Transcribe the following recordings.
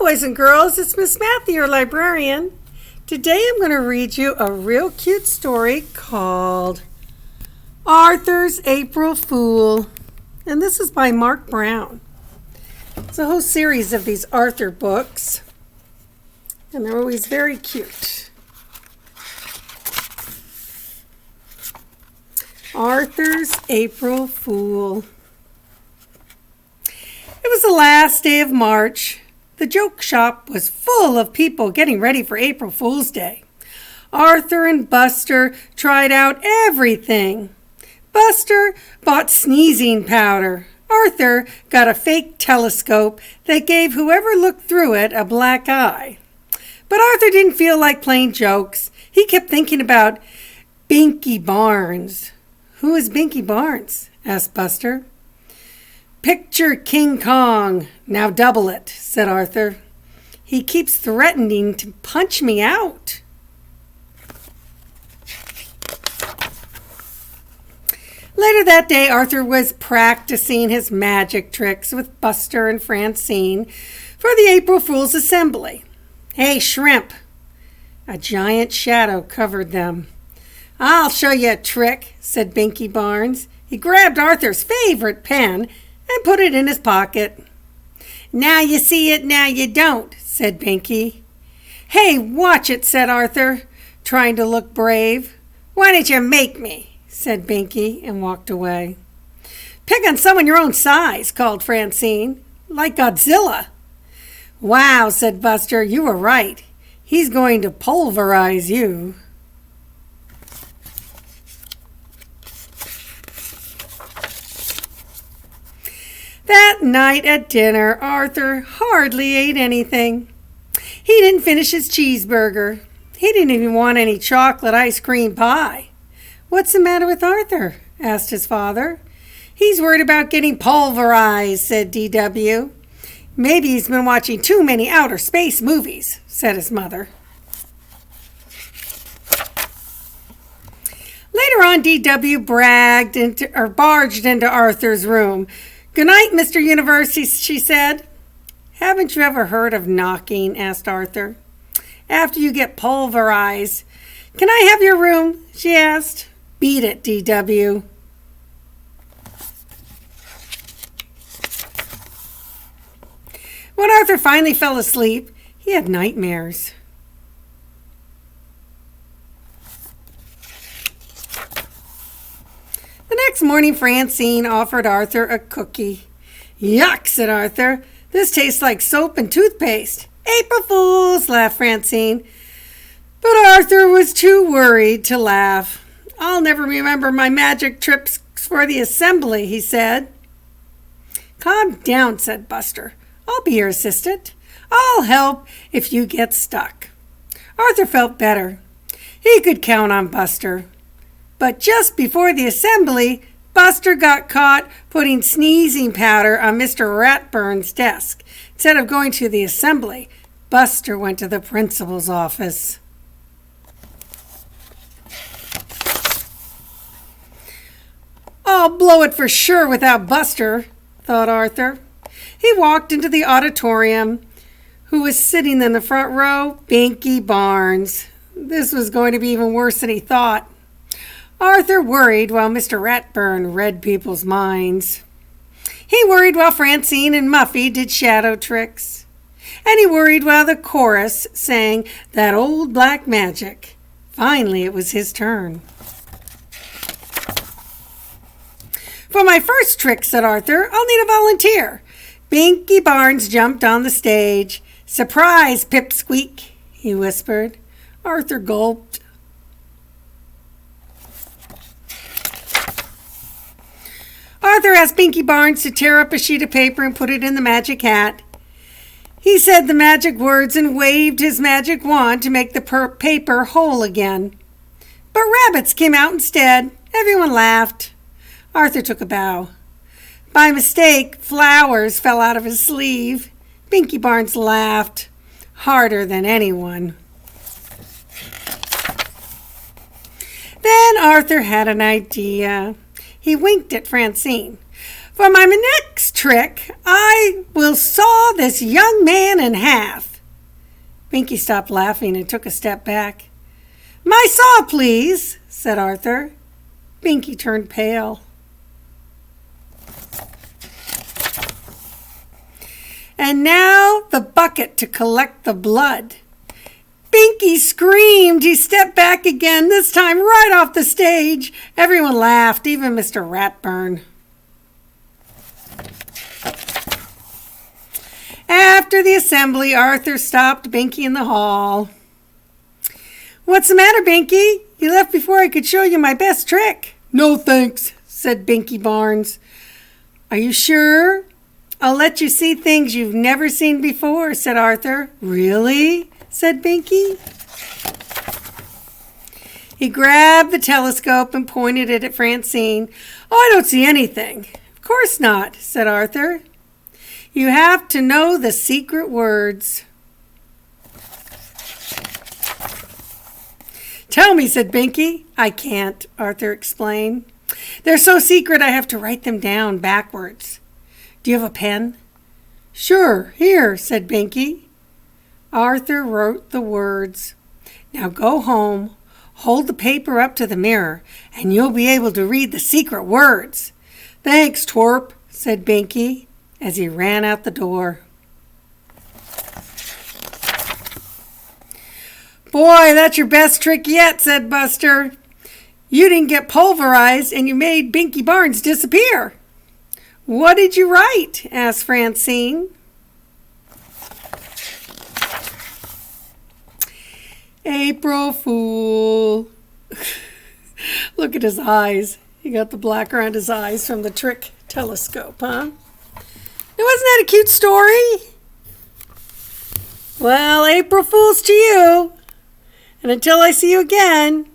boys and girls, it's Miss Matthew, your librarian. Today I'm going to read you a real cute story called Arthur's April Fool. And this is by Marc Brown. It's a whole series of these Arthur books. And they're always very cute. Arthur's April Fool. It was the last day of March. The joke shop was full of people getting ready for April Fool's Day. Arthur and Buster tried out everything. Buster bought sneezing powder. Arthur got a fake telescope that gave whoever looked through it a black eye. But Arthur didn't feel like playing jokes. He kept thinking about Binky Barnes. "Who is Binky Barnes?" asked Buster. "Picture King Kong. Now double it," said Arthur. "He keeps threatening to punch me out." Later that day, Arthur was practicing his magic tricks with Buster and Francine for the April Fool's assembly. "Hey, Shrimp!" A giant shadow covered them. "I'll show you a trick," said Binky Barnes. He grabbed Arthur's favorite pen and put it in his pocket. "Now you see it, now you don't," said Binky. "Hey, watch it," said Arthur, trying to look brave. "Why didn't you make me?" said Binky, and walked away. "Pick on someone your own size," called Francine, "like Godzilla." "Wow," said Buster, "you were right. He's going to pulverize you." That night at dinner, Arthur hardly ate anything. He didn't finish his cheeseburger. He didn't even want any chocolate ice cream pie. "What's the matter with Arthur?" asked his father. "He's worried about getting pulverized," said D.W. "Maybe he's been watching too many outer space movies," said his mother. Later on, D.W. barged into Arthur's room. "Good night, Mr. Universe," she said. "Haven't you ever heard of knocking?" asked Arthur. "After you get pulverized." "Can I have your room?" she asked. "Beat it, D.W." When Arthur finally fell asleep, he had nightmares. The next morning, Francine offered Arthur a cookie. "Yuck," said Arthur. "This tastes like soap and toothpaste." "April Fools," laughed Francine. But Arthur was too worried to laugh. "I'll never remember my magic tricks for the assembly," he said. "Calm down," said Buster. "I'll be your assistant. I'll help if you get stuck." Arthur felt better. He could count on Buster. But just before the assembly, Buster got caught putting sneezing powder on Mr. Ratburn's desk. Instead of going to the assembly, Buster went to the principal's office. "I'll blow it for sure without Buster," thought Arthur. He walked into the auditorium. Who was sitting in the front row? Binky Barnes. This was going to be even worse than he thought. Arthur worried while Mr. Ratburn read people's minds. He worried while Francine and Muffy did shadow tricks. And he worried while the chorus sang that old black magic. Finally, it was his turn. "For my first trick," said Arthur, "I'll need a volunteer." Binky Barnes jumped on the stage. "Surprise, Pipsqueak," he whispered. Arthur gulped. Arthur asked Binky Barnes to tear up a sheet of paper and put it in the magic hat. He said the magic words and waved his magic wand to make the paper whole again. But rabbits came out instead. Everyone laughed. Arthur took a bow. By mistake, flowers fell out of his sleeve. Binky Barnes laughed, harder than anyone. Then Arthur had an idea. He winked at Francine. For my next trick, I will saw this young man in half. Binky stopped laughing and took a step back. My saw, please, said Arthur. Binky turned pale. And now the bucket to collect the blood. Binky screamed. He stepped back again, this time right off the stage. Everyone laughed, even Mr. Ratburn. After the assembly, Arthur stopped Binky in the hall. What's the matter, Binky? You left before I could show you my best trick. No thanks, said Binky Barnes. Are you sure? I'll let you see things you've never seen before, said Arthur. Really? Said Binky. He grabbed the telescope and pointed it at Francine. Oh, I don't see anything. Of course not, said Arthur. You have to know the secret words. Tell me, said Binky. I can't, Arthur explained. They're so secret I have to write them down backwards. Do you have a pen? Sure, here, said Binky. Arthur wrote the words. Now go home, hold the paper up to the mirror, and you'll be able to read the secret words. Thanks, twerp, said Binky as he ran out the door. Boy, that's your best trick yet, said Buster. You didn't get pulverized and you made Binky Barnes disappear. What did you write? Asked Francine. April Fool. Look at his eyes. He got the black around his eyes from the trick telescope, huh? Now, wasn't that a cute story? Well, April Fools to you. And until I see you again,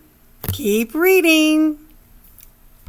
keep reading.